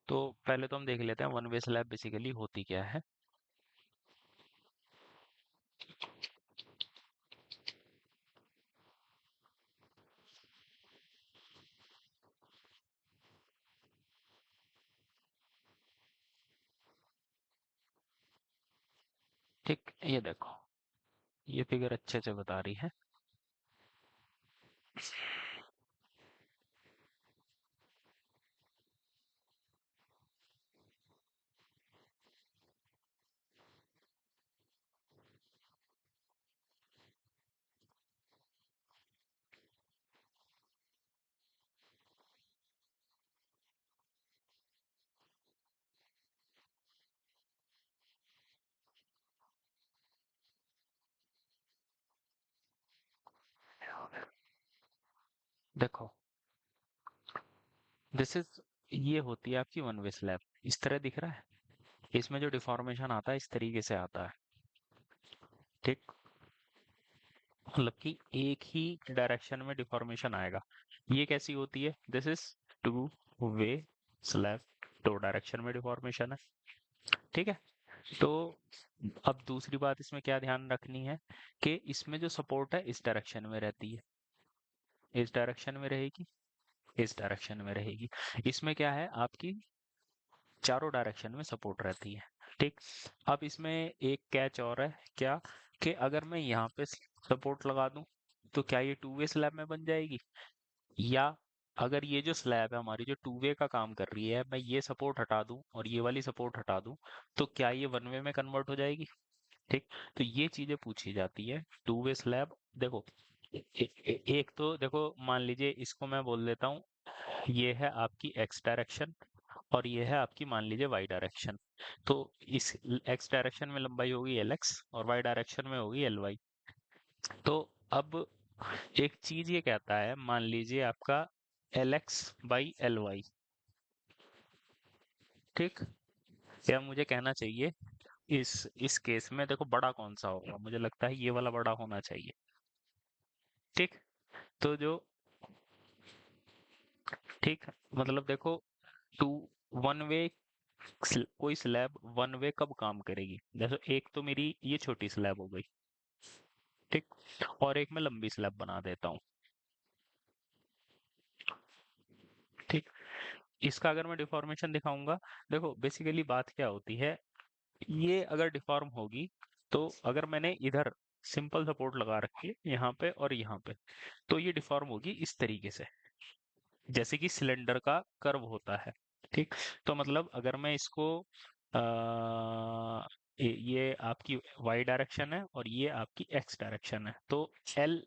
तो पहले तो हम देख लेते हैं वन वे स्लैब बेसिकली होती क्या है। ठीक, ये देखो, ये फिगर अच्छे से बता रही है। देखो, दिस इज, ये होती है आपकी वन वे स्लैब। इस तरह दिख रहा है। इसमें जो डिफॉर्मेशन आता है इस तरीके से आता है। ठीक, मतलब कि एक ही डायरेक्शन में डिफॉर्मेशन आएगा। ये कैसी होती है? This is to way slab, दो डायरेक्शन में डिफॉर्मेशन है। ठीक है। तो अब दूसरी बात इसमें क्या ध्यान रखनी है कि इसमें जो सपोर्ट है इस डायरेक्शन में रहती है, इस डायरेक्शन में रहेगी, इस डायरेक्शन में रहेगी। इसमें क्या है, आपकी चारों डायरेक्शन में सपोर्ट रहती है। ठीक। अब इसमें एक कैच और है, क्या, कि अगर मैं यहाँ पे सपोर्ट लगा दूं तो क्या ये टू वे स्लैब में बन जाएगी, या अगर ये जो स्लैब है हमारी जो टू वे का काम कर रही है, मैं ये सपोर्ट हटा दूं और ये वाली सपोर्ट हटा दूं, तो क्या ये वन वे में कन्वर्ट हो जाएगी? ठीक। तो ये चीजें पूछी जाती है टू वे स्लैब। देखो, एक तो देखो, मान लीजिए इसको मैं बोल देता हूँ, ये है आपकी एक्स डायरेक्शन और ये है आपकी मान लीजिए वाई डायरेक्शन। तो इस एक्स डायरेक्शन में लंबाई होगी एल एक्स और वाई डायरेक्शन में होगी एल वाई। तो अब एक चीज ये कहता है, मान लीजिए आपका L X by L Y. ठीक। या मुझे कहना चाहिए इस केस में देखो बड़ा कौन सा होगा, मुझे लगता है ये वाला बड़ा होना चाहिए। ठीक। तो जो, ठीक, मतलब देखो, टू वन वे, कोई स्लैब वन वे कब काम करेगी? जैसे एक तो मेरी ये छोटी स्लैब हो गई, ठीक, और एक मैं लंबी स्लैब बना देता हूँ। ठीक। इसका अगर मैं डिफॉर्मेशन दिखाऊंगा, देखो बेसिकली बात क्या होती है, ये अगर डिफॉर्म होगी तो अगर मैंने इधर सिंपल सपोर्ट लगा रखी है यहाँ पे और यहाँ पे, तो ये डिफॉर्म होगी इस तरीके से, जैसे कि सिलेंडर का कर्व होता है। ठीक। तो मतलब अगर मैं इसको ये आपकी y डायरेक्शन है और ये आपकी x डायरेक्शन है, तो L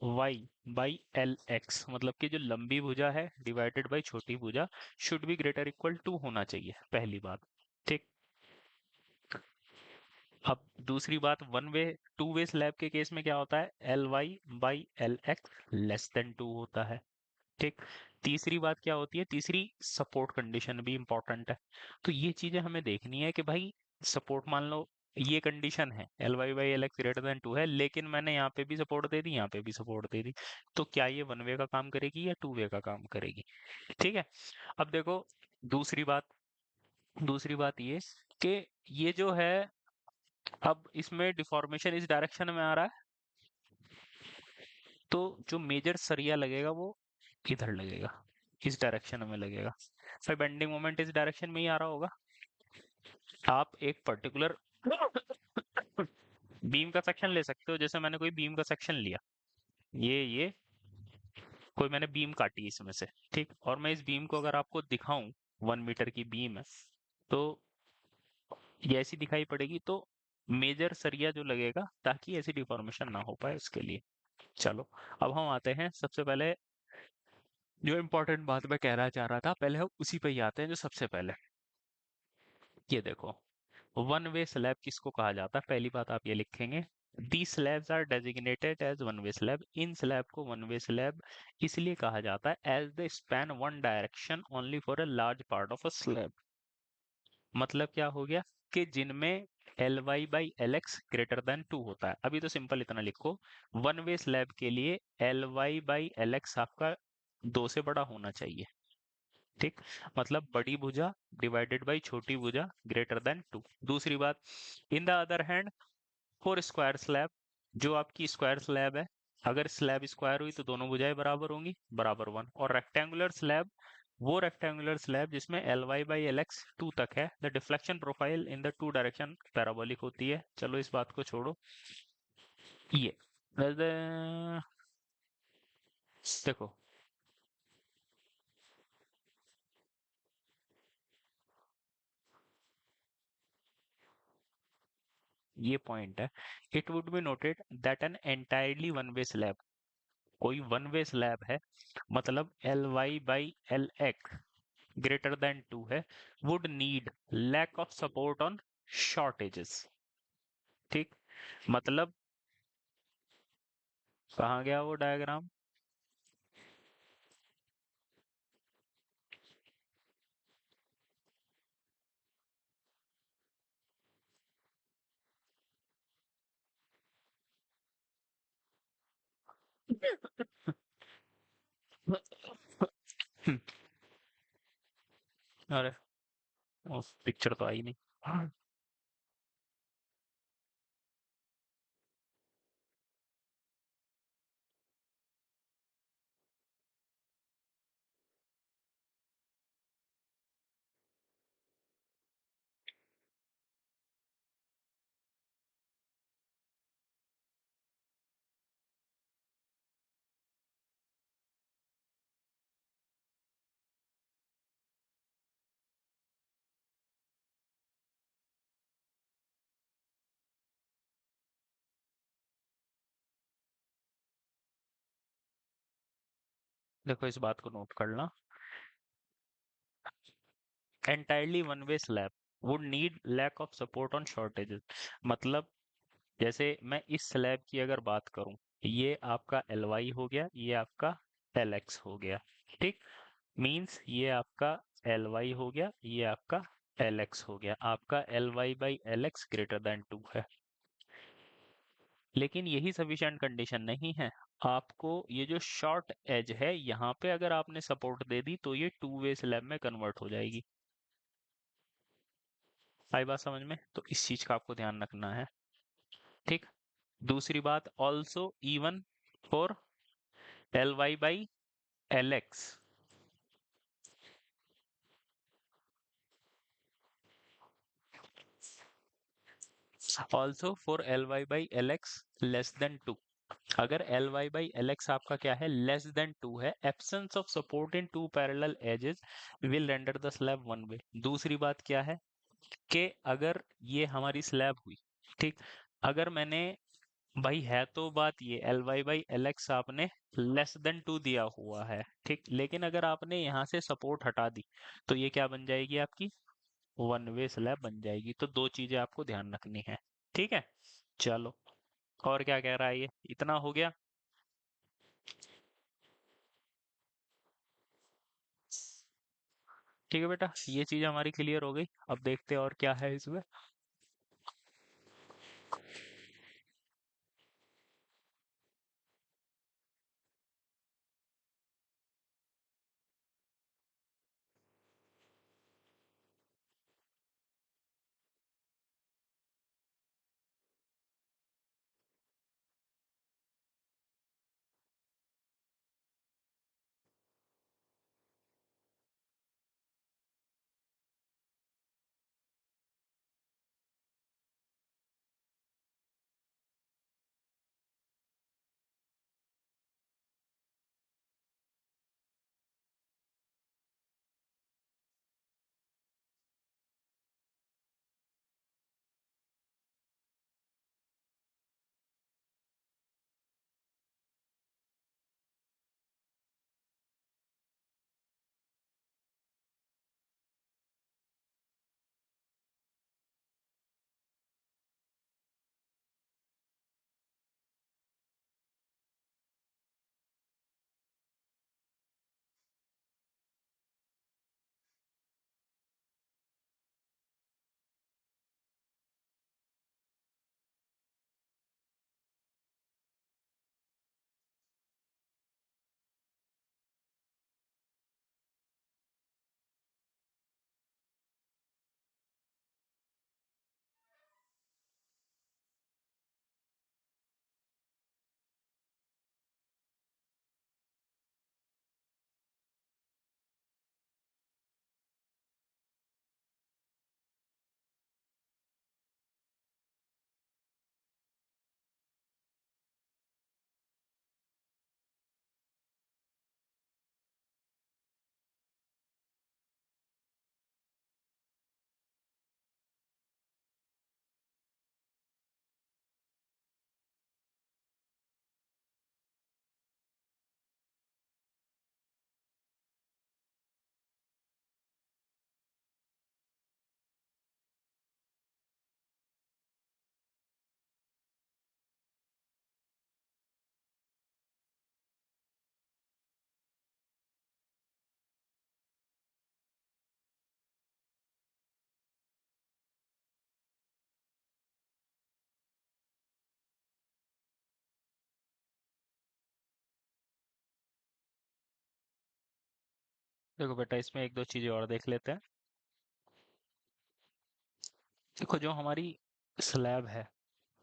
Y by L X, मतलब कि जो लंबी भुजा है डिवाइडेड बाई छोटी भुजा should be greater equal to होना चाहिए, पहली बात। ठीक। अब दूसरी बात, one way two way slab के केस में क्या होता है, L Y by L X less than two होता है। ठीक। तीसरी बात क्या होती है, तीसरी सपोर्ट कंडीशन भी इंपॉर्टेंट है। तो ये चीजें हमें देखनी है कि भाई सपोर्ट, मान लो ये कंडीशन है L Y by L X greater than two है, लेकिन मैंने यहाँ पे भी सपोर्ट दे दी, यहाँ पे भी सपोर्ट दे दी, तो क्या ये वन वे का काम करेगी या टू वे का काम करेगी? ठीक है। अब देखो, दूसरी बात, दूसरी बात ये कि ये जो है, अब इसमें डिफॉर्मेशन इस डायरेक्शन में आ रहा है, तो जो मेजर सरिया लगेगा वो इधर लगेगा, इस डायरेक्शन में लगेगा। फिर बेंडिंग मोमेंट इस डायरेक्शन में ही आ रहा होगा। आप एक पर्टिकुलर बीम का सेक्शन ले सकते हो, जैसे मैंने कोई बीम का सेक्शन लिया, ये कोई मैंने बीम काटी इसमें से, ठीक, और मैं इस बीम को अगर आपको दिखाऊं, 1 मीटर की बीम है, तो ये ऐसी दिखाई पड़ेगी, तो मेजर सरिया जो लगेगा ताकि ऐसी डिफॉर्मेशन ना हो पाए उसके लिए। चलो, अब हम आते हैं सबसे पहले, जो इम्पोर्टेंट बात मैं कहना चाह रहा था, पहले हम उसी पे ही आते हैं जो सबसे पहले। ये देखो, वन वे स्लैब किसको कहा जाता है? पहली बात आप ये लिखेंगे, the slabs are designated as one way slab. इन स्लैब को वन वे स्लैब इसलिए कहा जाता है as they span one direction only for a large part of a slab. मतलब क्या हो गया, कि जिनमें L Y by L X greater than two होता है। अभी तो सिंपल इतना लिखो, वन वे स्लैब के लिए L Y by L X आपका 2 से बड़ा होना चाहिए। ठीक, मतलब बड़ी भुजा डिवाइडेड बाई छोटी भुजा ग्रेटर देन 2। दूसरी बात, in the other hand for square slab, जो आपकी स्क्वायर स्लैब है, अगर स्लैब स्क्वायर हुई तो दोनों भुजाएं बराबर होंगी, बराबर 1। और रेक्टेंगुलर स्लैब, वो रेक्टेंगुलर स्लैब जिसमें L Y by L X 2 तक है, the deflection profile in the two direction parabolic होती है। चलो इस बात को छोड़ो। ये देखो, ये पॉइंट है। It would be noted that an entirely one way slab, कोई वन वे स्लैब है, मतलब L Y by L X greater than 2 है, would need lack of support on shortages. ठीक, मतलब कहाँ गया वो डायग्राम? अरे उस पिक्चर तो आई नहीं। देखो इस बात को नोट करना, entirely one way slab would need lack of support on shortages, मतलब जैसे मैं इस स्लैब की अगर बात करूं, ये आपका एल वाई हो गया, ये आपका एल एक्स हो गया। ठीक, मीन्स ये आपका एल वाई हो गया, ये आपका एल एक्स हो गया, आपका L Y by L X greater than 2 है। लेकिन यही सफिशिएंट कंडीशन नहीं है, आपको ये जो शॉर्ट एज है यहाँ पे अगर आपने सपोर्ट दे दी तो ये टू वे स्लैब में कन्वर्ट हो जाएगी। आई बात समझ में? तो इस चीज का आपको ध्यान रखना है। ठीक, दूसरी बात, also even for L Y by L X, also for L Y by L X less than 2, अगर L Y by L X आपका क्या है, लेस देन 2 है, absence of support in two parallel edges will render the slab one way. दूसरी बात क्या है कि अगर ये हमारी स्लैब हुई, ठीक, अगर मैंने, भाई है तो बात ये L Y by L X आपने लेस देन 2 दिया हुआ है, ठीक, लेकिन अगर आपने यहाँ से सपोर्ट हटा दी तो ये क्या बन जाएगी आपकी, वन वे स्लैब बन जाएगी। तो दो चीजें आपको ध्यान रखनी है। ठीक है, चलो, और क्या कह रहा है ये, इतना हो गया? ठीक है बेटा, ये चीज हमारी क्लियर हो गई। अब देखते हैं और क्या है इसमें। देखो बेटा, इसमें एक दो चीजें और देख लेते हैं। देखो, जो हमारी स्लैब है,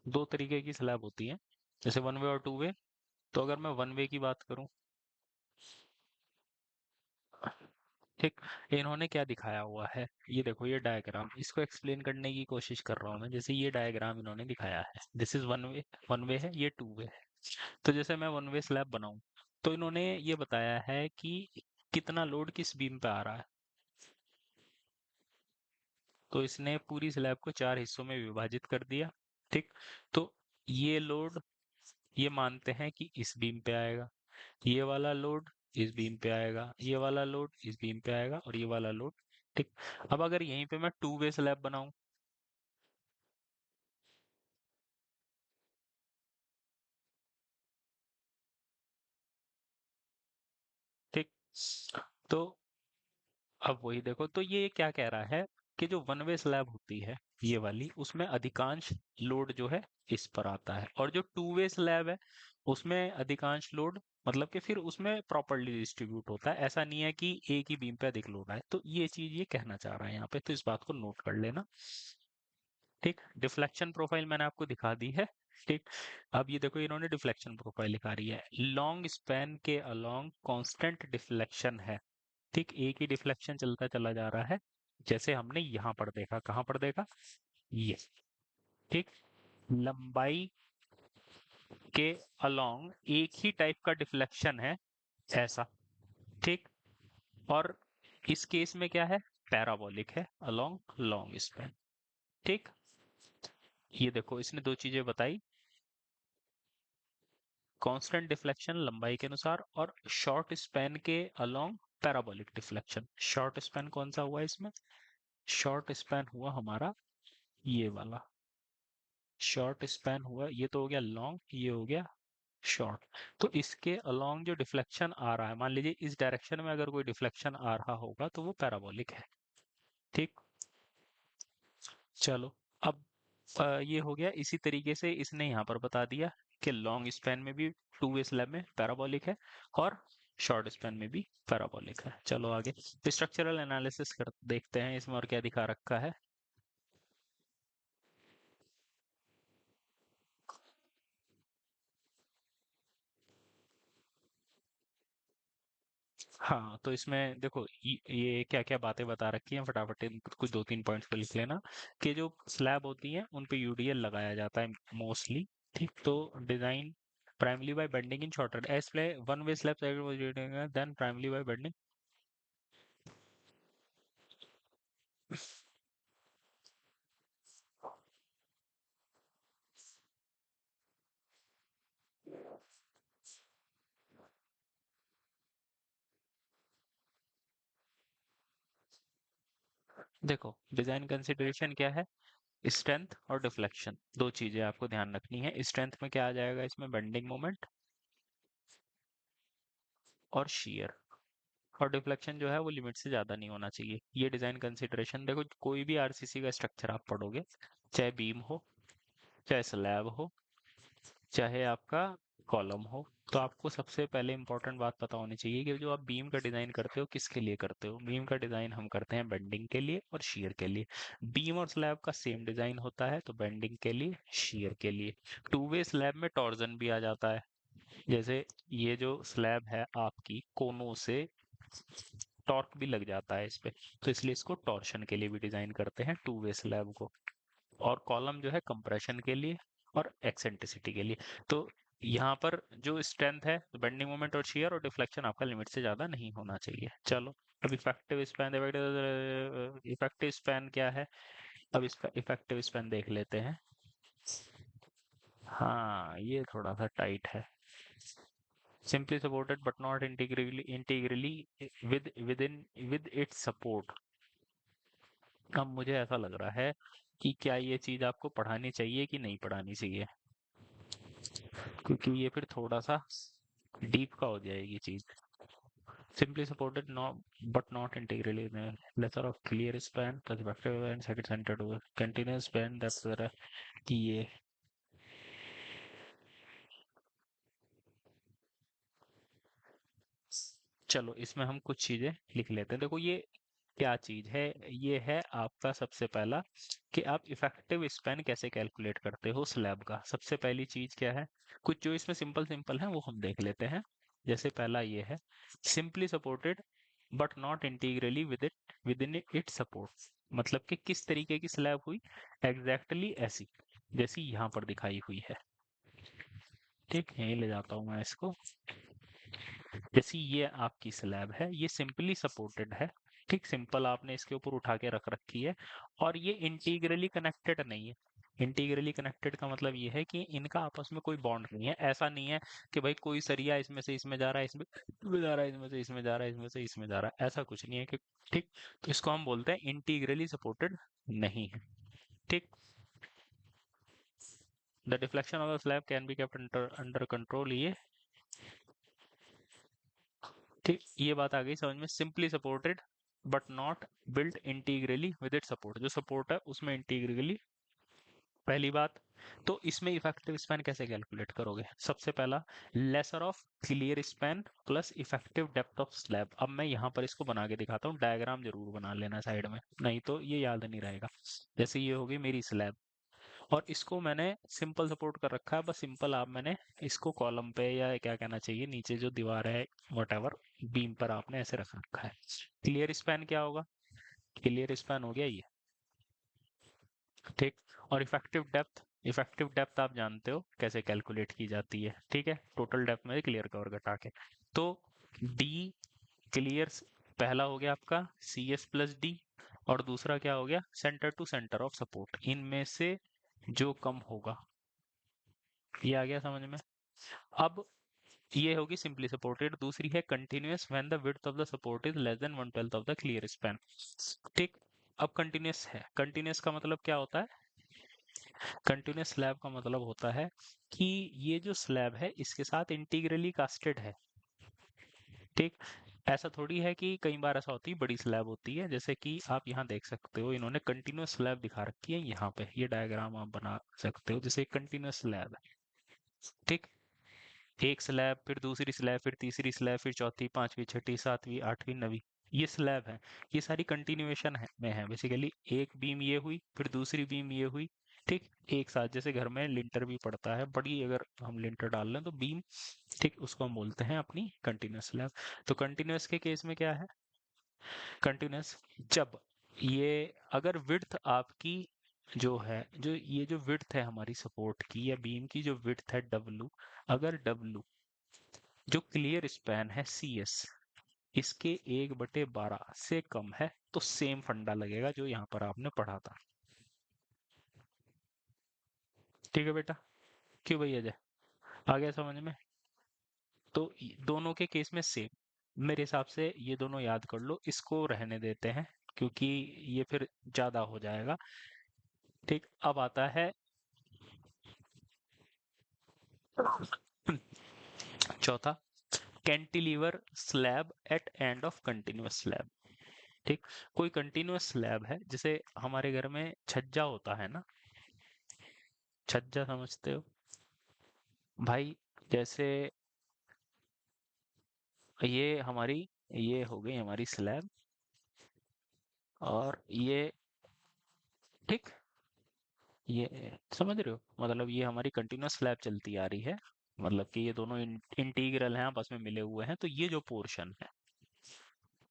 दो तरीके की स्लैब होती है, जैसे वन वे और टू वे। तो अगर मैं वन वे की बात करूं, ठीक, इन्होंने क्या दिखाया हुआ है, ये देखो, ये डायग्राम, इसको एक्सप्लेन करने की कोशिश कर रहा हूँ मैं। जैसे ये डायग्राम इन्होंने दिखाया है, दिस इज वन वे है, ये टू वे है। तो जैसे मैं वन वे स्लैब बनाऊं, तो इन्होंने ये बताया है कि कितना लोड किस बीम पे आ रहा है। तो इसने पूरी स्लैब को चार हिस्सों में विभाजित कर दिया। ठीक। तो ये लोड, ये मानते हैं कि इस बीम पे आएगा, ये वाला लोड इस बीम पे आएगा, ये वाला लोड इस बीम पे आएगा, और ये वाला लोड। ठीक। अब अगर यहीं पे मैं टू वे स्लैब बनाऊं, ठीक, तो अब वही देखो, तो ये क्या कह रहा है कि जो वन वे स्लैब होती है, ये वाली, उसमें अधिकांश लोड जो है इस पर आता है, और जो टू वे स्लैब है, उसमें अधिकांश लोड, मतलब कि फिर उसमें प्रॉपर्ली डिस्ट्रीब्यूट होता है। ऐसा नहीं है कि एक ही बीम पे अधिक लोड आए। तो ये चीज ये कहना चाह रहा है यहाँ पे, तो इस बात को नोट कर लेना। ठीक। डिफ्लेक्शन प्रोफाइल मैंने आपको दिखा दी है। ठीक। अब ये देखो, इन्होंने डिफ्लेक्शन प्रोफाइल दिखा रही है, लॉन्ग स्पैन के अलोंग कांस्टेंट डिफ्लेक्शन है। ठीक, एक ही डिफ्लेक्शन चलता चला जा रहा है, जैसे हमने यहाँ पर देखा, कहाँ पर देखा, ये। ठीक। लंबाई के अलोंग एक ही टाइप का डिफ्लेक्शन है, ऐसा। ठीक। और इस केस में क्या है, पैराबोलिक है अलोंग लॉन्ग स्पैन। ठीक। ये देखो, इसने दो चीजें बताई, कांस्टेंट डिफ्लेक्शन लंबाई के अनुसार, और शॉर्ट स्पैन के along parabolic deflection. Short span कौन सा हुआ इसमें, शॉर्ट स्पैन हुआ हमारा ये वाला, शॉर्ट स्पैन हुआ, ये तो हो गया लॉन्ग, ये हो गया शॉर्ट। तो इसके अलोंग जो डिफ्लेक्शन आ रहा है, मान लीजिए इस डायरेक्शन में अगर कोई डिफ्लेक्शन आ रहा होगा, तो वो पैराबोलिक है। ठीक। चलो, अब ये हो गया। इसी तरीके से इसने यहाँ पर बता दिया कि लॉन्ग स्पैन में भी टू वे स्लैब में पैराबोलिक है, और शॉर्ट स्पैन में भी पैराबोलिक है। चलो आगे स्ट्रक्चरल एनालिसिस कर देखते हैं, इसमें और क्या दिखा रखा है। हाँ, तो इसमें देखो, ये क्या क्या बातें बता रखी हैं, फटाफट कुछ दो तीन पॉइंट्स पे लिख लेना। कि जो स्लैब होती हैं, उन पे यूडीएल लगाया जाता है मोस्टली। ठीक। तो design primarily by bending in shorter as play one way slab cycle was then primarily by bending। देखो, डिजाइन कंसिडरेशन क्या है, स्ट्रेंथ और डिफ्लेक्शन, दो चीजें आपको ध्यान रखनी है। स्ट्रेंथ में क्या आ जाएगा, इसमें बेंडिंग मोमेंट और शियर, और डिफ्लेक्शन जो है वो लिमिट से ज्यादा नहीं होना चाहिए। ये डिजाइन कंसिडरेशन। देखो, कोई भी आरसीसी का स्ट्रक्चर आप पढ़ोगे, चाहे बीम हो, चाहे स्लैब हो, चाहे आपका कॉलम हो, तो आपको सबसे पहले इंपॉर्टेंट बात पता होनी चाहिए कि जो आप बीम का डिजाइन करते हो, किसके लिए करते हो। बीम का डिजाइन हम करते हैं बेंडिंग के लिए और शियर के लिए। बीम और स्लैब का सेम डिजाइन होता है, तो बेंडिंग के लिए, शियर के लिए। टू वे स्लैब में टॉर्जन भी आ जाता है। जैसे ये जो स्लैब है आपकी, कोनों से टॉर्क भी लग जाता है इस पे, तो इसलिए इसको टॉर्शन के लिए भी डिजाइन करते हैं टू वे स्लैब को। और कॉलम जो है कंप्रेशन के लिए और एक्सेंट्रिसिटी के लिए। तो यहाँ पर जो स्ट्रेंथ है, बेंडिंग मोमेंट और शियर और डिफ्लेक्शन आपका लिमिट से ज्यादा नहीं होना चाहिए। चलो, अब इफेक्टिव स्पैन, इफेक्टिव स्पैन क्या है, अब इस इफेक्टिव स्पैन देख लेते हैं। हाँ, ये थोड़ा सा टाइट है। Simply supported but not integrally with its support. अब मुझे ऐसा लग रहा है कि क्या ये चीज आपको पढ़ानी चाहिए कि नहीं पढ़ानी चाहिए, क्योंकि ये फिर थोड़ा सा डीप का हो जाएगी चीज। Simply supported, no, but not integrally. Lesser of clear span, perspective and second center to continuous span, that's the ये। चलो इसमें हम कुछ चीजें लिख लेते हैं। देखो ये क्या चीज है, ये है आपका सबसे पहला कि आप इफेक्टिव स्पैन कैसे कैलकुलेट करते हो स्लैब का। सबसे पहली चीज क्या है, कुछ जो इसमें सिंपल सिंपल है वो हम देख लेते हैं। जैसे पहला ये है, simply supported but not integrally with in it support. मतलब कि किस तरीके की स्लैब हुई, एग्जैक्टली ऐसी जैसी यहाँ पर दिखाई हुई है। ठीक, यहीं ले जाता हूँ मैं इसको। जैसे ये आपकी स्लैब है, ये सिंपली सपोर्टेड है। ठीक, सिंपल आपने इसके ऊपर उठा के रख रखी है और ये इंटीग्रली कनेक्टेड नहीं है। इंटीग्रली कनेक्टेड का मतलब ये है कि इनका आपस में कोई बॉन्ड नहीं है। ऐसा नहीं है कि भाई कोई सरिया इसमें से इसमें जा रहा है, इसमें जा रहा है, इसमें से इसमें जा रहा है, इसमें से इसमें जा रहा है, ऐसा कुछ नहीं है कि। ठीक, तो इसको हम बोलते हैं इंटीग्रली सपोर्टेड नहीं है। ठीक, the deflection of the slab can be kept under control, ये ठीक, ये बात आ गई समझ में। Simply supported but not built integrally with it support, जो सपोर्ट है उसमें इंटीग्रली, पहली बात। तो इसमें इफेक्टिव स्पैन कैसे कैलकुलेट करोगे, सबसे पहला lesser of clear span plus effective depth of slab. अब मैं यहाँ पर इसको बना के दिखाता हूँ, डायग्राम जरूर बना लेना साइड में, नहीं तो ये याद नहीं रहेगा। जैसे ये होगी मेरी स्लैब और इसको मैंने सिंपल सपोर्ट कर रखा है, बस सिंपल आप मैंने इसको कॉलम पे या क्या कहना चाहिए नीचे जो दीवार है वट बीम पर आपने ऐसे रख रखा है। क्लियर स्पैन क्या होगा, क्लियर स्पैन हो गया ये। ठीक, और इफेक्टिव डेप्थ आप जानते हो कैसे कैलकुलेट की जाती है। ठीक है, टोटल डेप्थ में क्लियर कवर घटा के। तो डी क्लियर, पहला हो गया आपका सी एस प्लस डी, और दूसरा क्या हो गया centre to centre of support, इनमें से जो कम होगा। ये आ गया समझ में। अब ये होगी सिंपली सपोर्टेड, दूसरी है continuous when the width of the support is less than 1/12 of the clear span. ठीक, अब कंटिन्यूअस है, कंटिन्यूअस का मतलब क्या होता है, कंटिन्यूअस स्लैब का मतलब होता है कि ये जो स्लैब है इसके साथ इंटीग्रली कास्टेड है। ठीक, ऐसा थोड़ी है कि कई बार ऐसा होती है बड़ी स्लैब होती है, जैसे कि आप यहाँ देख सकते हो इन्होंने कंटिन्यूअस स्लैब दिखा रखी है, यहाँ पे ये डायग्राम आप बना सकते हो जैसे कंटिन्यूअस स्लैब है। ठीक, एक स्लैब, फिर दूसरी स्लैब, फिर तीसरी स्लैब, फिर चौथी, पांचवी, छठी, सातवीं, आठवीं, नवीं, ये स्लैब है। ये सारी कंटिन्यूएशन है में है बेसिकली। एक बीम ये हुई, फिर दूसरी बीम ये हुई। ठीक, एक साथ, जैसे घर में लिंटर भी पड़ता है, बड़ी अगर हम लिंटर डाल लें तो बीम, ठीक, उसको हम बोलते हैं अपनी कंटिन्यूअस स्लैब। तो कंटिन्यूअस के केस में क्या है, कंटिन्यूअस जब ये, अगर विड्थ आपकी जो है, जो ये जो विड्थ है हमारी सपोर्ट की या बीम की जो विड्थ है डब्लू, अगर डब्लू जो क्लियर स्पैन है सी एस इसके 1/12 से कम है, तो सेम फंडा लगेगा जो यहाँ पर आपने पढ़ा था। ठीक है बेटा, क्यों भैया जय, आ गया समझ में। तो दोनों के केस में सेम, मेरे हिसाब से ये दोनों याद कर लो, इसको रहने देते हैं क्योंकि ये फिर ज्यादा हो जाएगा। ठीक, अब आता है चौथा, cantilever slab at end of continuous slab. ठीक, कोई कंटिन्यूअस स्लैब है, जैसे हमारे घर में छज्जा होता है ना, छज्जा समझते हो भाई, जैसे ये हमारी, ये हो गई हमारी स्लैब, और ये, ठीक, ये समझ रहे हो, मतलब ये हमारी कंटिन्यूअस स्लैब चलती आ रही है, मतलब कि ये दोनों इंटीग्रल हैं आपस में मिले हुए हैं, तो ये जो पोर्शन है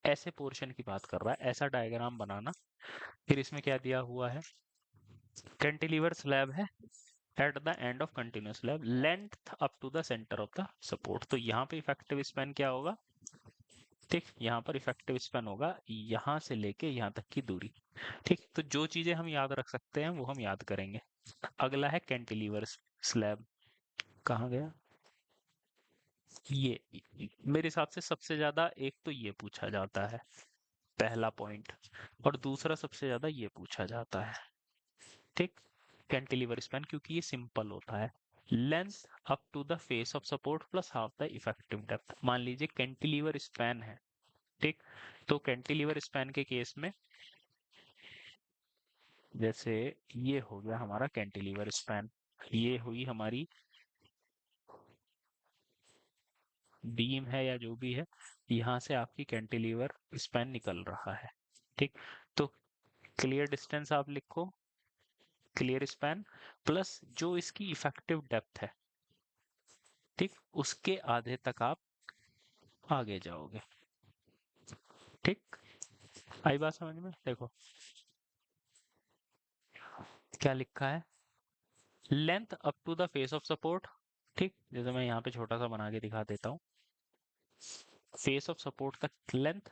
ऐसे पोर्शन की बात कर रहा है, ऐसा डायग्राम बनाना। फिर इसमें क्या दिया हुआ है, कैंटिलीवर स्लैब है at the end of continuous slab, length up to the centre of the support. तो यहाँ पे इफेक्टिव स्पैन क्या होगा, ठीक, यहाँ पर इफेक्टिव स्पैन होगा यहाँ से लेके यहाँ तक की दूरी। ठीक, तो जो चीजें हम याद रख सकते हैं वो हम याद करेंगे। अगला है कैंटिलीवर स्लैब, कहाँ गया मेरे हिसाब से सबसे ज्यादा एक तो ये पूछा जाता है, पहला पॉइंट, और दूसरा सबसे ज्यादा ये पूछा जाता है। ठीक, कैंटिलीवर स्पैन क्योंकि ये सिंपल होता है, length up to the face of support plus half the effective depth. मान लीजिए कैंटिलीवर स्पैन है, ठीक, तो कैंटिलीवर स्पैन के केस में जैसे ये हो गया हमारा कैंटिलीवर स्पैन, ये हुई हमारी बीम है या जो भी है, यहाँ से आपकी कैंटिलीवर स्पैन निकल रहा है। ठीक, तो क्लियर डिस्टेंस आप लिखो, क्लियर स्पैन प्लस जो इसकी इफेक्टिव डेप्थ है, ठीक, उसके आधे तक आप आगे जाओगे। ठीक, आई बात समझ में? देखो क्या लिखा है, length up to the face of support. ठीक, जैसे मैं यहाँ पे छोटा सा बना के दिखा देता हूँ, फेस ऑफ सपोर्ट तक लेंथ,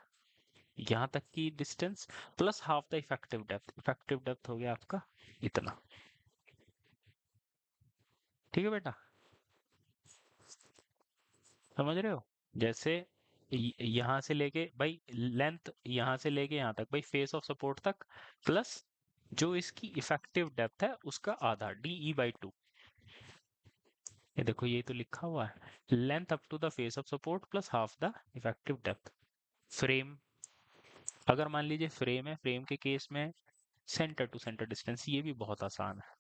यहाँ तक की distance plus half the effective depth. Effective depth हो गया आपका इतना। ठीक है बेटा, समझ रहे हो? जैसे यहाँ से लेके भाई लेंथ, यहाँ से लेके यहाँ तक भाई फेस ऑफ सपोर्ट तक, प्लस जो इसकी इफेक्टिव डेप्थ है उसका आधा, DE/2। ये देखो ये तो लिखा हुआ है, length up to the face of support plus half the effective depth. Frame, अगर मान लीजिए फ्रेम है, फ्रेम के केस में सेंटर टू सेंटर डिस्टेंस, ये भी बहुत आसान है।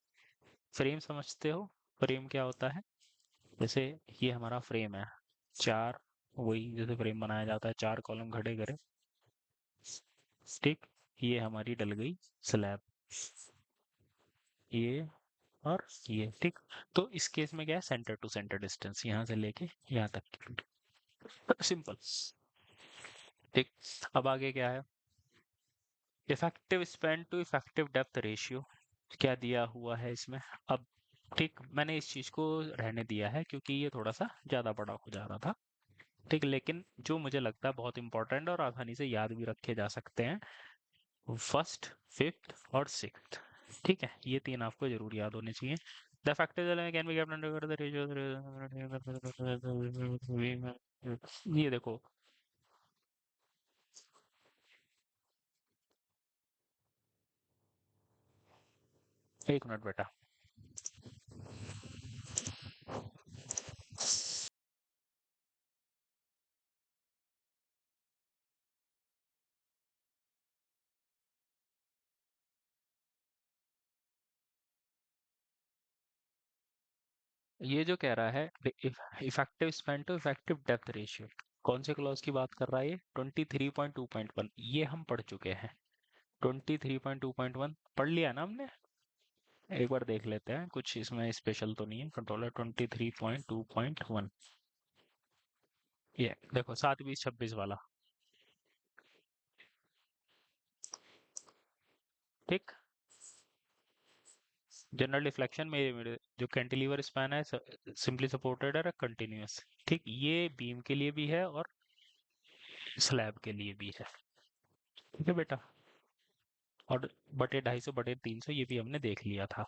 फ्रेम समझते हो? फ्रेम क्या होता है? जैसे ये हमारा फ्रेम है, चार, वही जैसे फ्रेम बनाया जाता है, चार कॉलम खड़े करे, ठीक, ये हमारी डल गई स्लैब, ये और ये, ठीक। तो इस केस में क्या है, सेंटर टू सेंटर डिस्टेंस यहाँ से लेके यहाँ तक, सिंपल। ठीक, अब आगे क्या है, effective span to effective depth ratio क्या दिया हुआ है इसमें। अब ठीक, मैंने इस चीज को रहने दिया है क्योंकि ये थोड़ा सा ज्यादा बड़ा हो जा रहा था। ठीक, लेकिन जो मुझे लगता है बहुत इंपॉर्टेंट और आसानी से याद भी रखे जा सकते हैं, फर्स्ट, फिफ्थ और सिक्स्थ। ठीक है, ये तीन आपको जरूर याद होने चाहिए। The factors can be kept under the ratio. ये देखो, एक मिनट बेटा, ये जो कह रहा है effective span to effective depth ratio, कौन से क्लॉज की बात कर रहा है ये? 23.2.1, ये हम पढ़ चुके हैं। 23.2.1 पढ़ लिया ना हमने, एक बार देख लेते हैं, कुछ इसमें स्पेशल तो नहीं है। कंट्रोलर 23.2.1, ये देखो 7, 20, 26 वाला। ठीक, जनरल डिफ्लेक्शन में मेरे जो कैंटिलीवर स्पैन है सिंपली सपोर्टेड है कंटिन्यूअस। ठीक, ये बीम के लिए भी है और स्लैब के लिए भी है। ठीक है बेटा, और बटे 250/300 ये भी हमने देख लिया था।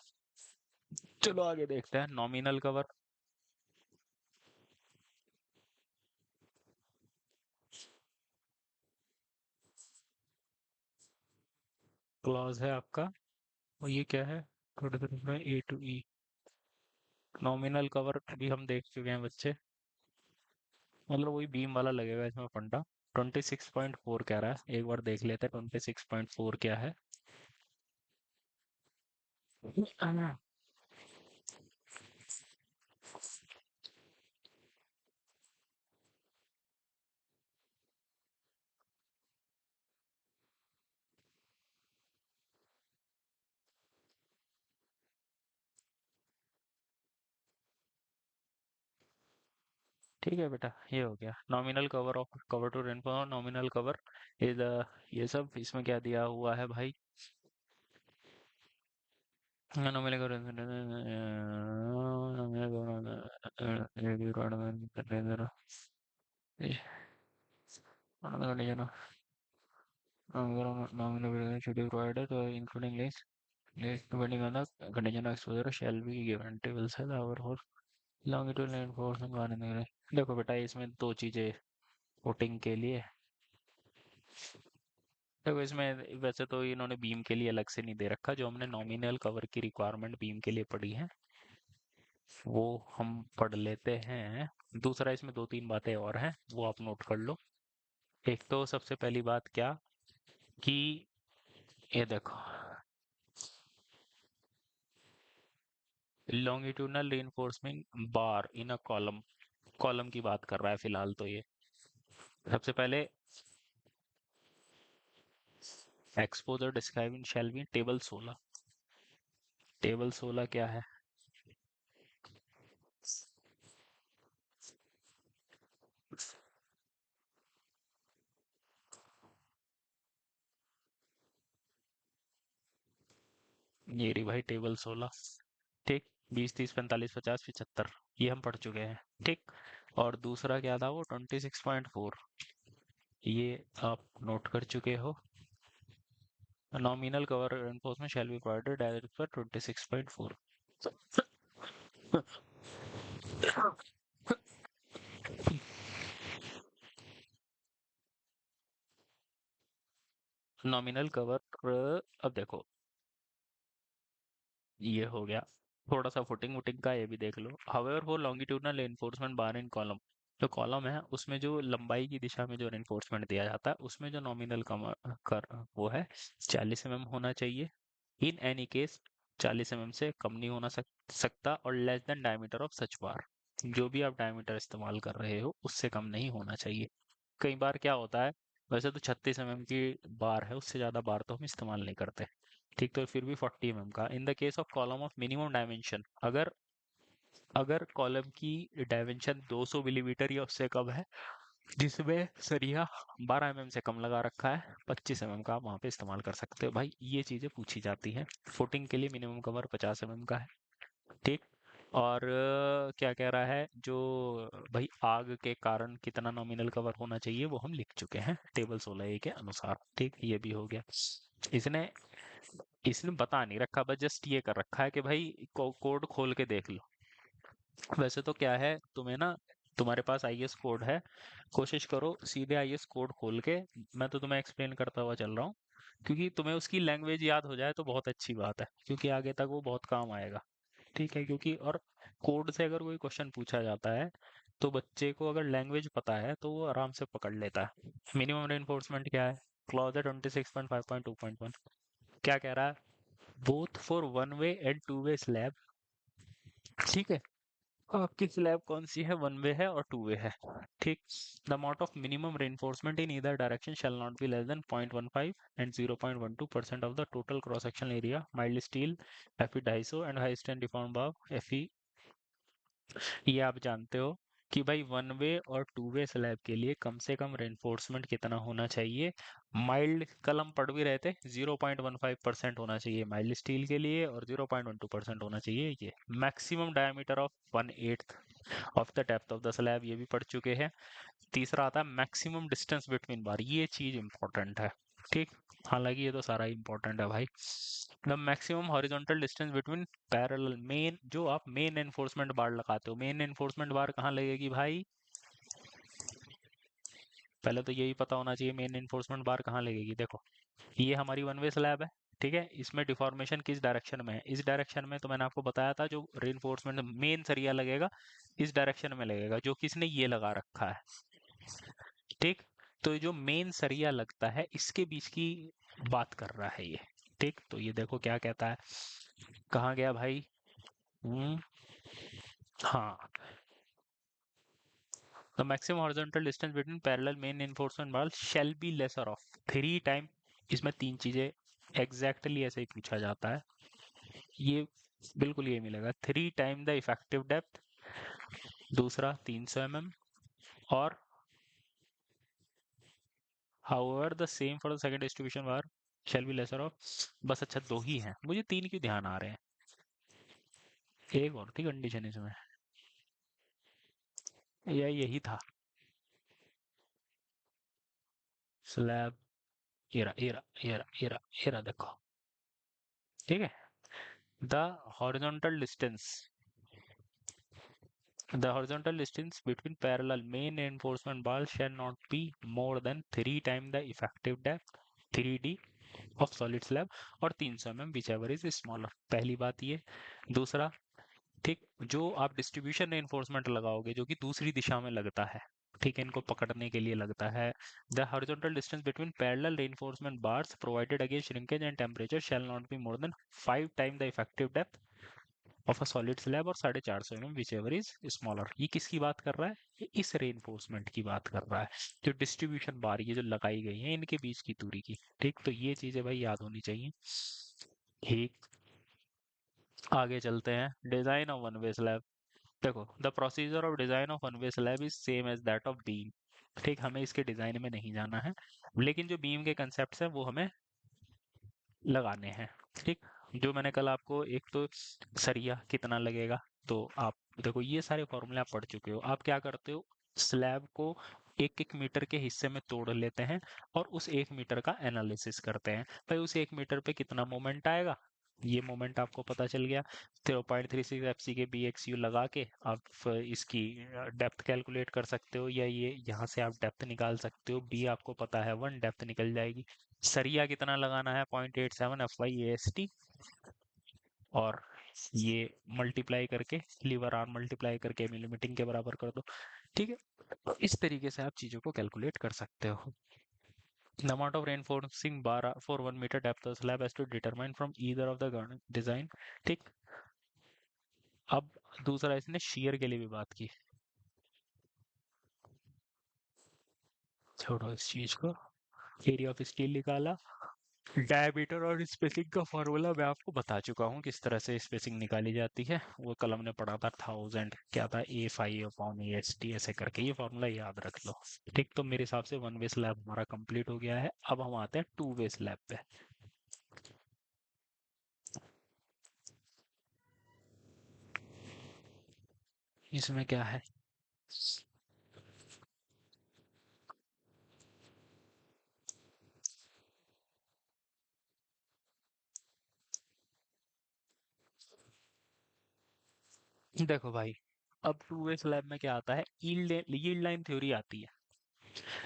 चलो आगे देखते हैं, नॉमिनल कवर क्लॉज है आपका, और ये क्या है, थोड़े थोड़े A to E। Nominal cover भी हम देख चुके हैं बच्चे, मतलब वही बीम वाला लगेगा इसमें फंडा। 26.4 कह रहा है, एक बार देख लेते हैं 26.4 क्या है। ठीक है बेटा, ये हो गया nominal cover of cover to rainfall, nominal cover is, ये सब इसमें क्या दिया हुआ है भाई, nominal cover, nominal should be provided including list depending on the condition of exposure shall be given table cell our for longitudinal reinforcement मान देंगे। देखो बेटा इसमें दो चीजें कोटिंग के लिए, देखो इसमें वैसे तो इन्होंने बीम के लिए अलग से नहीं दे रखा, जो हमने नॉमिनल कवर की रिक्वायरमेंट बीम के लिए पढ़ी है वो हम पढ़ लेते हैं। दूसरा इसमें दो तीन बातें और हैं, वो आप नोट कर लो। एक तो सबसे पहली बात क्या, कि ये देखो longitudinal reinforcement bar in a column, column की बात कर रहा है फिलहाल तो ये, सबसे पहले exposure describing shall be table 16। Table 16 क्या है? ये रही भाई टेबल 16। ठीक। 20 30 45 50 75 ये हम पढ़ चुके हैं। ठीक। और दूसरा क्या था वो 26.4, ये आप नोट कर चुके हो। Nominal cover enforcement shall be provided direct पर 26.4। नॉमिनल कवर, अब देखो ये हो गया। थोड़ा सा फुटिंग वुटिंग का ये भी देख लो। हाउएवर वो लॉन्गिट्यूडनल एनफोर्समेंट बार इन कॉलम, जो कॉलम है उसमें जो लंबाई की दिशा में जो एनफोर्समेंट दिया जाता है उसमें जो नॉमिनल कम कर वो है 40 mm होना चाहिए। इन एनी केस 40 mm से कम नहीं होना सकता, और less than diameter of such bar, जो भी आप डायमीटर इस्तेमाल कर रहे हो उससे कम नहीं होना चाहिए। कई बार क्या होता है, वैसे तो 36 mm की बार है, उससे ज़्यादा बार तो हम इस्तेमाल नहीं करते। ठीक, तो फिर भी 40 mm का। इन the case of column of minimum dimension, अगर अगर कॉलम की डायमेंशन 200 मिलीमीटर या उससे कम है, जिसमें सरिया 12 mm से कम लगा रखा है, 25 mm का आप वहाँ पे इस्तेमाल कर सकते हो भाई। ये चीज़ें पूछी जाती हैं। फुटिंग के लिए मिनिमम कवर 50 mm का है। ठीक। और क्या कह रहा है जो भाई आग के कारण कितना नॉमिनल कवर होना चाहिए वो हम लिख चुके हैं टेबल 16A के अनुसार। ठीक, ये भी हो गया। इसने इसने बता नहीं रखा, बस जस्ट ये कर रखा है कि भाई कोड खोल के देख लो। वैसे तो क्या है, तुम्हें ना, तुम्हारे पास आईएस कोड है, कोशिश करो सीधे आईएस कोड खोल के, मैं तो तुम्हें एक्सप्लेन करता हुआ चल रहा हूँ, क्योंकि तुम्हें उसकी लैंग्वेज याद हो जाए तो बहुत अच्छी बात है, क्योंकि आगे तक वो बहुत काम आएगा। ठीक है, क्योंकि और कोड से अगर कोई क्वेश्चन पूछा जाता है तो बच्चे को अगर लैंग्वेज पता है तो वो आराम से पकड़ लेता है। मिनिमम रेनफोर्समेंट क्या है? क्लॉज है 26.5.2.1। क्या कह रहा है? Both for one way and to way slab. ठीक है, आपकी स्लैब कौन सी है, वन वे है और टू वे है। ठीक। The amount of minimum reinforcement in either direction shall not be less than 0.15 and 0.12% of the total cross sectional area mild steel Fe 250 and high strength deform bar Fe। ये आप जानते हो कि भाई one way और to way slab के लिए कम से कम रेनफोर्समेंट कितना होना चाहिए। माइल्ड, कल हम पढ़ भी रहे थे, 0.15% होना चाहिए माइल्ड स्टील के लिए और 0.12% होना चाहिए ये। Maximum diameter of 1/8 of the depth of the slab, ये भी पढ़ चुके हैं। तीसरा आता है मैक्सिमम डिस्टेंस बिटवीन बार, ये चीज इंपॉर्टेंट है। ठीक। हालांकि ये तो सारा इंपॉर्टेंट है भाई। The maximum horizontal distance between parallel main, जो आप मेन एनफोर्समेंट बार लगाते हो, मेन एनफोर्समेंट बार कहाँ लगेगी भाई? पहले तो यही पता होना चाहिए मेन एनफोर्समेंट बार कहाँ लगेगी। देखो, ये हमारी वन वे स्लैब है। ठीक है, इसमें डिफॉर्मेशन किस डायरेक्शन में है? इस डायरेक्शन में, तो मैंने आपको बताया था जो रेनफोर्समेंट मेन सरिया लगेगा इस डायरेक्शन में लगेगा, जो किसने ये लगा रखा है। ठीक। तो ये जो मेन सरिया लगता है इसके बीच की बात कर रहा है ये। ठीक, तो ये देखो क्या कहता है, कहाँ गया भाई? हम्म, हाँ। The maximum horizontal distance between parallel main enforcement wall shall be lesser of 3 time. इसमें तीन चीजें एग्जैक्टली ऐसे ही पूछा जाता है। ये बिल्कुल ये मिलेगा, 3 टाइम द इफेक्टिव डेप्थ। दूसरा 300 mm। और however the same for the second distribution bar shell be lesser of. बस अच्छा, दो ही हैं, मुझे तीन क्यों ध्यान आ रहे हैं? एक और थी कंडीशन इसमें, या यही था? Slab, era era era era era देखो। ठीक है, the horizontal distance, the horizontal distance between parallel main reinforcement bars shall not be more than 3 times the effective depth 3D of solid slab और 300 mm whichever is smaller। पहली बात ये। दूसरा, ठीक, जो आप डिस्ट्रीब्यूशन रेनफोर्समेंट लगाओगे जो कि दूसरी दिशा में लगता है, ठीक है, इनको पकड़ने के लिए लगता है, the horizontal distance between parallel reinforcement bars provided against shrinkage and temperature shall not be more than 5 time the effective depth of a solid slab और 450 mm which ever is smaller. ये किसकी बात कर रहा है? ये इस रेनफोर्समेंट की बात कर रहा है, जो डिस्ट्रीब्यूशन बार ये जो लगाई गई है इनके बीच की दूरी की। ठीक, तो ये चीजें भाई याद होनी चाहिए। ठीक, आगे चलते हैं। Design of one way slab. देखो, the procedure of design of one way slab is same as that of beam. ठीक, हमें इसके डिजाइन में नहीं जाना है, लेकिन जो बीम के कंसेप्ट है वो हमें लगाने हैं। ठीक, जो मैंने कल आपको, एक तो सरिया कितना लगेगा, तो आप देखो ये सारे फॉर्मूले आप पढ़ चुके हो। आप क्या करते हो, स्लैब को एक एक मीटर के हिस्से में तोड़ लेते हैं और उस 1 मीटर का एनालिसिस करते हैं। भाई उस 1 मीटर पे कितना मोमेंट आएगा, ये मोमेंट आपको पता चल गया। 0.36 एफ सी के बी एक्स यू लगा के आप इसकी डेप्थ कैलकुलेट कर सकते हो, या ये यहाँ से आप डेप्थ निकाल सकते हो। बी आपको पता है 1, डेप्थ निकल जाएगी। सरिया कितना लगाना है, 0.87 F Y A S T, और ये मल्टीप्लाई करके, लीवर आर्म मल्टीप्लाई करके मिलीमीटिंग के बराबर कर दो। ठीक है, तो इस तरीके से आप चीजों को कैलकुलेट कर सकते हो। The amount of reinforcing bar for 1 meter depth of slab has to determine from either of the design। ठीक, अब दूसरा इसने shear के लिए भी बात की। छोड़ो इस चीज को। एरिया ऑफ स्टील निकाला, डायमीटर और स्पेसिंग का फॉर्मूला मैं आपको बता चुका हूँ किस तरह से स्पेसिंग निकाली जाती है। वो कल हमने पढ़ा था, 1000 क्या था, A5/AST ऐसे करके, ये फॉर्मूला याद रख लो। ठीक, तो मेरे हिसाब से वन वे स्लैब हमारा कंप्लीट हो गया है। अब हम आते हैं टू वे स्लैब पे। इसमें क्या है, देखो भाई, अब टू वे स्लैब में क्या आता है, यील्ड लाइन थ्योरी आती है।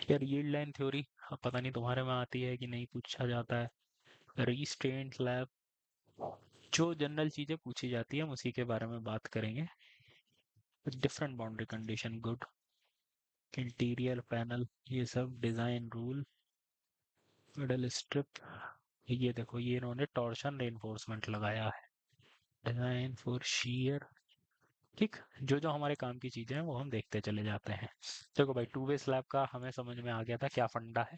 यार यील्ड लाइन थ्योरी, अब पता नहीं तुम्हारे में आती है कि नहीं, पूछा जाता है। रीस्ट्रेन स्लैब, जो जनरल चीजें पूछी जाती है हम उसी के बारे में बात करेंगे। Different boundary condition, good. Interior panel, ये सब डिजाइन रूल, मिडल स्ट्रिप, ये देखो ये इन्होंने टॉर्शन रेनफोर्समेंट लगाया है। Design for shear. ठीक, जो जो हमारे काम की चीजें हैं वो हम देखते चले जाते हैं। देखो भाई, टू वे स्लैब का हमें समझ में आ गया था क्या फंडा है।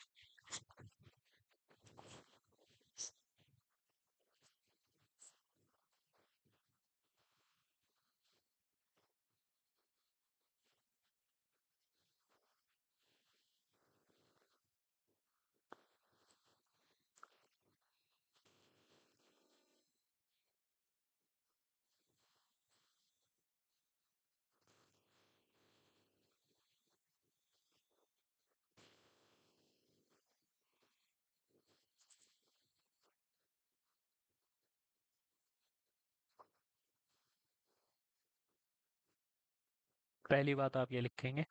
पहली बात आप ये लिखेंगे,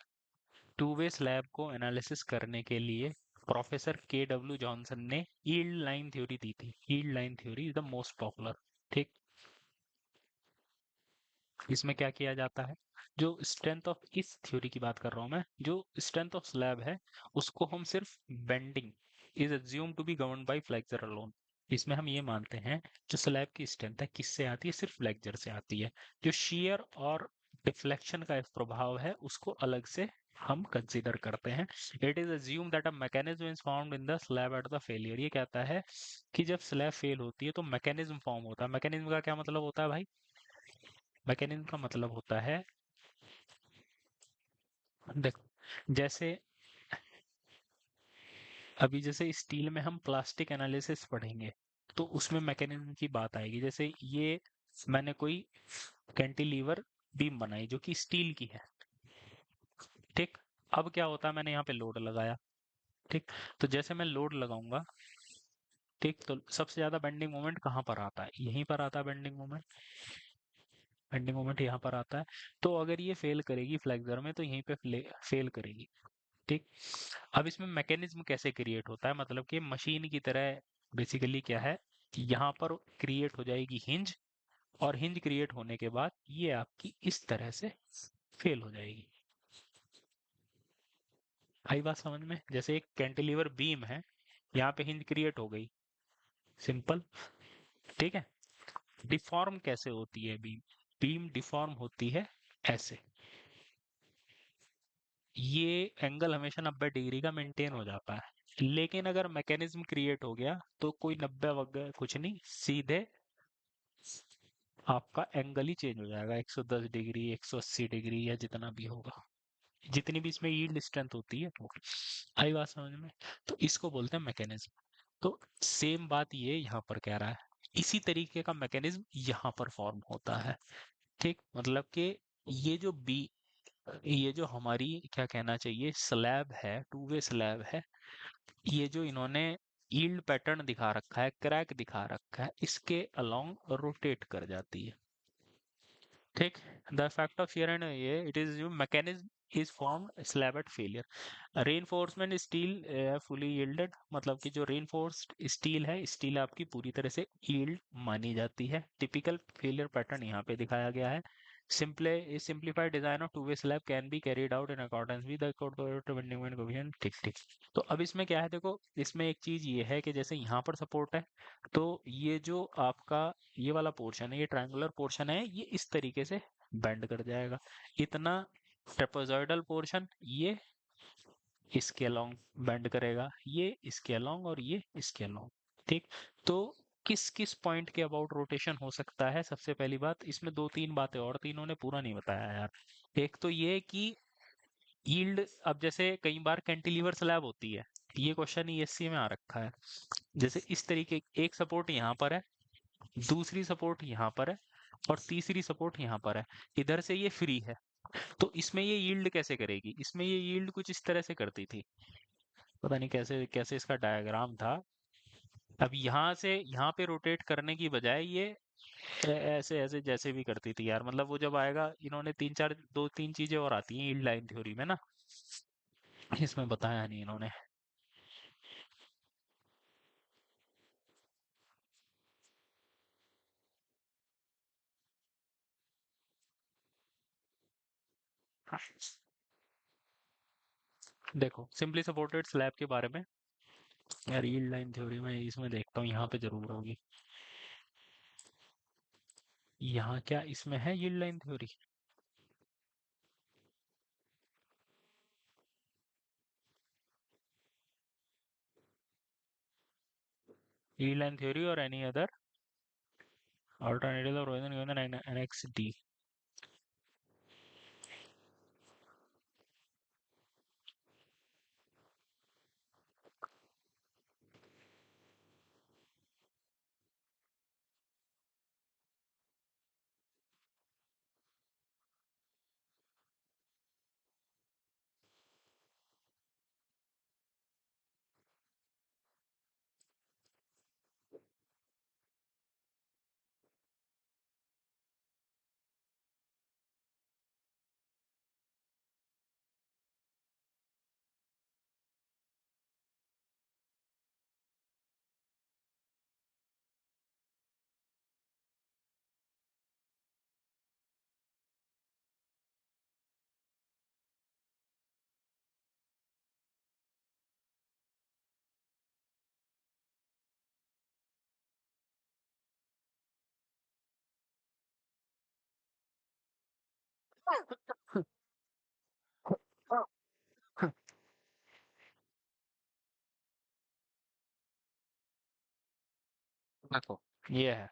टू वे स्लैब को एनालिसिस करने के लिए प्रोफेसर KW जॉनसन ने यील्ड लाइन थ्योरी दी थी। Yield line theory is the most popular. ठीक, इसमें क्या किया जाता है, जो स्ट्रेंथ ऑफ, इस थ्योरी की बात कर रहा हूं मैं, जो स्ट्रेंथ ऑफ स्लैब है उसको हम सिर्फ bending is assume to be govern by flexure alone. इसमें हम ये मानते हैं जो स्लैब की स्ट्रेंथ है किससे आती है, सिर्फ फ्लेक्सर से आती है। जो शियर और डिफ्लेक्शन का एक प्रभाव है उसको अलग से हम कंसीडर करते हैं। It is assume that a mechanism is found in the slab at the failure. ये कहता है कि जब स्लैब फेल होती है तो मैकेनिज्म फॉर्म होता है। मैकेनिज्म का क्या मतलब होता है भाई, मैकेनिज्म का मतलब होता है, देखो जैसे अभी जैसे स्टील में हम प्लास्टिक एनालिसिस पढ़ेंगे तो उसमें मैकेनिज्म की बात आएगी। जैसे ये मैंने कोई कैंटिलीवर बीम बनाई जो कि स्टील की है। ठीक, अब क्या होता है, मैंने यहाँ पे लोड लगाया। ठीक, तो जैसे मैं लोड लगाऊंगा, ठीक, तो सबसे ज्यादा बेंडिंग मोमेंट कहाँ पर आता है, यहीं पर आता है बेंडिंग मोमेंट। बेंडिंग मोमेंट यहाँ पर आता है। तो अगर ये फेल करेगी फ्लेक्सर में तो यहीं पे फेल करेगी। ठीक, अब इसमें मैकेनिज्म कैसे क्रिएट होता है, मतलब कि मशीन की तरह बेसिकली क्या है कि यहाँ पर क्रिएट हो जाएगी हिंज, और हिंज क्रिएट होने के बाद ये आपकी इस तरह से फेल हो जाएगी। आई बात समझ में, जैसे एक कैंटिलीवर बीम है, यहाँ पे हिंज क्रिएट हो गई, सिंपल। ठीक है, डिफॉर्म कैसे होती है बीम? बीम डिफॉर्म होती है ऐसे, ये एंगल हमेशा 90 डिग्री का मेंटेन हो जाता है, लेकिन अगर मैकेनिज्म क्रिएट हो गया तो कोई 90 वगैरह कुछ नहीं, सीधे आपका एंगल ही चेंज हो जाएगा, 110 डिग्री, 180 डिग्री, या जितना भी होगा, जितनी भी इसमें यील्ड स्ट्रेंथ होती है वो। आई बात समझ में? तो इसको बोलते हैं मैकेनिज्म। तो सेम बात ये यहाँ पर कह रहा है, इसी तरीके का मैकेनिज्म यहाँ पर फॉर्म होता है। ठीक, मतलब कि ये जो बी, ये जो हमारी क्या कहना चाहिए स्लैब है, टू वे स्लैब है, ये जो इन्होंने यील्ड पैटर्न दिखा रखा है, क्रैक दिखा रखा है, इसके अलोंग रोटेट कर जाती है। ठीक, the effect of shear and ये इट इज जो mechanism is form slab at failure. Reinforcement steel fully yielded, मतलब कि जो रेनफोर्स्ड स्टील है, स्टील आपकी पूरी तरह से यील्ड मानी जाती है। टिपिकल फेलियर पैटर्न यहाँ पे दिखाया गया है। Simplified design of to way slab can be carried out in accordance with the coefficient. ठीक ठीक। तो अब इसमें क्या है, देखो इसमें एक चीज ये है कि जैसे यहाँ पर सपोर्ट है, तो ये जो आपका ये वाला पोर्शन है, ये ट्रायंगुलर पोर्शन है, ये इस तरीके से बेंड कर जाएगा। इतना ट्रेपेजॉइडल पोर्शन ये इसके अलोंग बेंड करेगा, ये इसके अलोंग और ये इसके अलोंग। ठीक, तो किस किस पॉइंट के अबाउट रोटेशन हो सकता है? सबसे पहली बात, इसमें दो तीन बातें और तीनों ने पूरा नहीं बताया यार। एक तो ये कि यील्ड, अब जैसे कई बार कैंटिलीवर स्लैब होती है, ये क्वेश्चन ईएससी में आ रखा है। जैसे इस तरीके, एक सपोर्ट यहाँ पर है, दूसरी सपोर्ट यहाँ पर है, और तीसरी सपोर्ट यहाँ पर है, इधर से ये फ्री है, तो इसमें ये यील्ड कैसे करेगी? इसमें ये यील्ड कुछ इस तरह से करती थी, पता नहीं कैसे कैसे इसका डायग्राम था। अब यहाँ से यहाँ पे रोटेट करने की बजाय ये ऐसे ऐसे जैसे भी करती थी यार, मतलब वो जब आएगा, इन्होंने तीन चार दो तीन चीजें और आती हैं यील्ड लाइन थ्योरी में ना, इसमें बताया नहीं इन्होंने। देखो सिंपली सपोर्टेड स्लैब के बारे में यार, यील्ड लाइन थ्योरी में इसमें देखता हूँ यहाँ पे जरूर होगी। यहाँ क्या इसमें है yield line theory? Yield line theory और एनी अदर अल्टरनेटिव और एनएक्स डी। देखो ये है,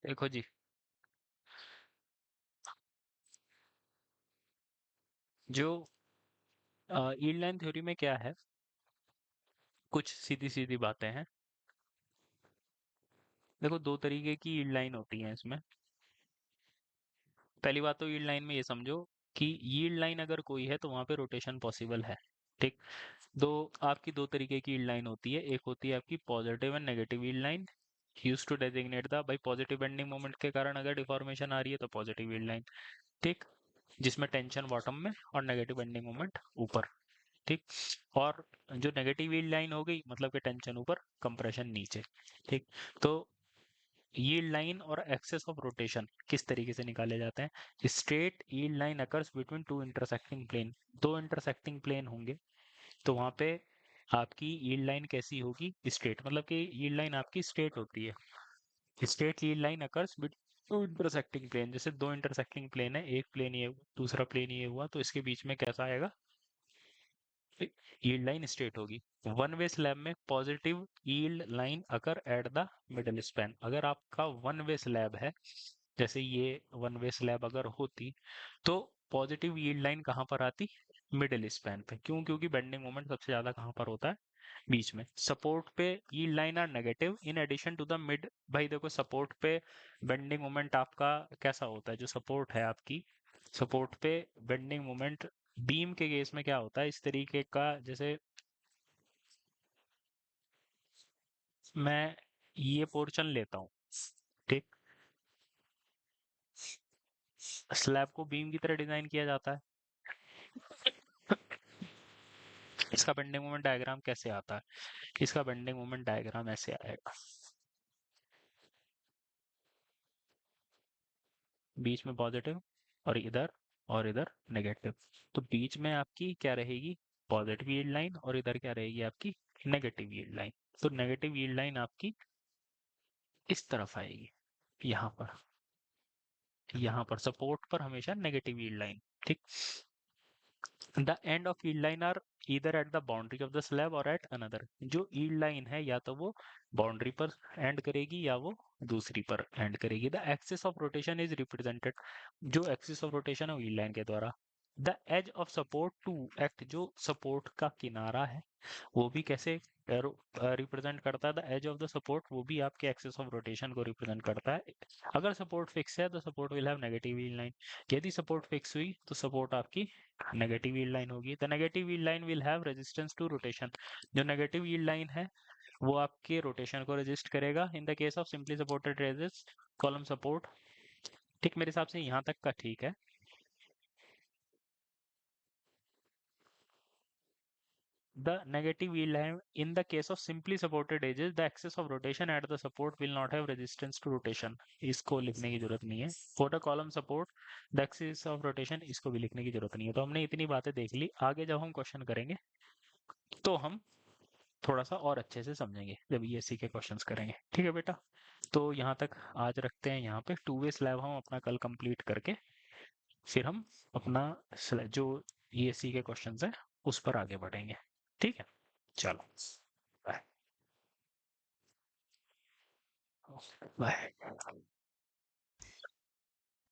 देखो जी, जो यील्ड लाइन थ्योरी में क्या है, कुछ सीधी सीधी बातें हैं। देखो, दो तरीके की यील्ड लाइन होती हैं इसमें। पहली बात तो यील्ड लाइन में ये समझो कि यील्ड लाइन अगर कोई है तो वहां पे रोटेशन पॉसिबल है। ठीक। दो आपकी दो तरीके की यील्ड लाइन होती है। एक होती है आपकी positive and negative yield line, use to designate the, भाई पॉजिटिव बेंडिंग मोमेंट के कारण अगर डिफॉर्मेशन आ रही है तो पॉजिटिव यील्ड लाइन। ठीक। जिसमें टेंशन बॉटम में और नेगेटिव बेंडिंग मोमेंट ऊपर। ठीक। और जो नेगेटिव यील्ड लाइन हो गई मतलब कि टेंशन ऊपर, कंप्रेशन नीचे। ठीक। तो यील्ड लाइन और एक्सेस ऑफ रोटेशन किस तरीके से निकाले जाते हैं? Straight yield line occurs between two intersecting plane. दो इंटरसेक्टिंग प्लेन होंगे तो वहां पे आपकी यील्ड लाइन कैसी होगी? स्ट्रेट, मतलब कि यील्ड लाइन आपकी स्ट्रेट होती है। Straight yield line occurs between two intersecting plane. जैसे दो इंटरसेक्टिंग प्लेन है, एक प्लेन ये दूसरा प्लेन ये हुआ, तो इसके बीच में कैसा आएगा? यील्ड लाइन स्ट्रेट होगी। वन वे स्लैब में positive yield line occur at the middle span. अगर आपका वन वे स्लैब है, जैसे ये वन वे स्लैब अगर होती, तो पॉजिटिव यील्ड लाइन कहाँ पर आती? मिडिल स्पैन पे। क्यों? क्योंकि बेंडिंग मोमेंट सबसे ज्यादा कहाँ पर होता है? बीच में। सपोर्ट पे yield line are negative in addition to the mid. भाई देखो, सपोर्ट पे बेंडिंग मोमेंट आपका कैसा होता है? जो सपोर्ट है आपकी, सपोर्ट पे बेंडिंग मोमेंट बीम के केस में क्या होता है? इस तरीके का, जैसे मैं ये पोर्शन लेता हूँ, ठीक, स्लैब को बीम की तरह डिजाइन किया जाता है। इसका बेंडिंग मोमेंट डायग्राम कैसे आता है? इसका बेंडिंग मोमेंट डायग्राम ऐसे आएगा, बीच में पॉजिटिव और इधर नेगेटिव। तो बीच में आपकी क्या रहेगी? पॉजिटिव यील्ड लाइन, और इधर क्या रहेगी आपकी? Negative yield line. तो नेगेटिव यील्ड लाइन आपकी इस तरफ आएगी, यहाँ पर। यहाँ पर सपोर्ट पर हमेशा नेगेटिव यील्ड लाइन। ठीक। The end of yield line are either at the boundary of the slab और एट अनदर। जो यील्ड लाइन है या तो वो बाउंड्री पर एंड करेगी या वो दूसरी पर एंड करेगी। The axis of rotation is represented, जो एक्सिस ऑफ रोटेशन है वो यील्ड लाइन के द्वारा। The edge of support to act, जो सपोर्ट का किनारा है वो भी कैसे रिप्रेजेंट करता है? The edge of the support, वो भी आपके एक्सिस ऑफ रोटेशन को रिप्रेजेंट करता है। अगर सपोर्ट फिक्स है तो support will have negative yield line. यदि सपोर्ट फिक्स हुई तो सपोर्ट आपकी नेगेटिव यील्ड लाइन होगी। The negative yield line will have resistance to rotation. जो नेगेटिव यील्ड लाइन है वो आपके रोटेशन को रेजिस्ट करेगा। In the case of simply supported resist column support. ठीक, मेरे हिसाब से यहाँ तक का ठीक है। The negative yield line in the case of simply supported edges, the axis of rotation at the support will not have resistance to rotation. इसको लिखने की जरूरत नहीं है। For the column support, the axis of rotation, इसको भी लिखने की जरूरत नहीं है। तो हमने इतनी बातें देख ली। आगे जब हम क्वेश्चन करेंगे तो हम थोड़ा सा और अच्छे से समझेंगे जब ईएससी के क्वेश्चंस करेंगे। ठीक है बेटा? तो यहाँ तक आज रखते हैं। यहाँ पे टू वे स्लैब हम अपना कल कंप्लीट करके फिर हम अपना जो ईएससी के क्वेश्चंस है उस पर आगे बढ़ेंगे। ठीक है? चलो, बाय। बाय।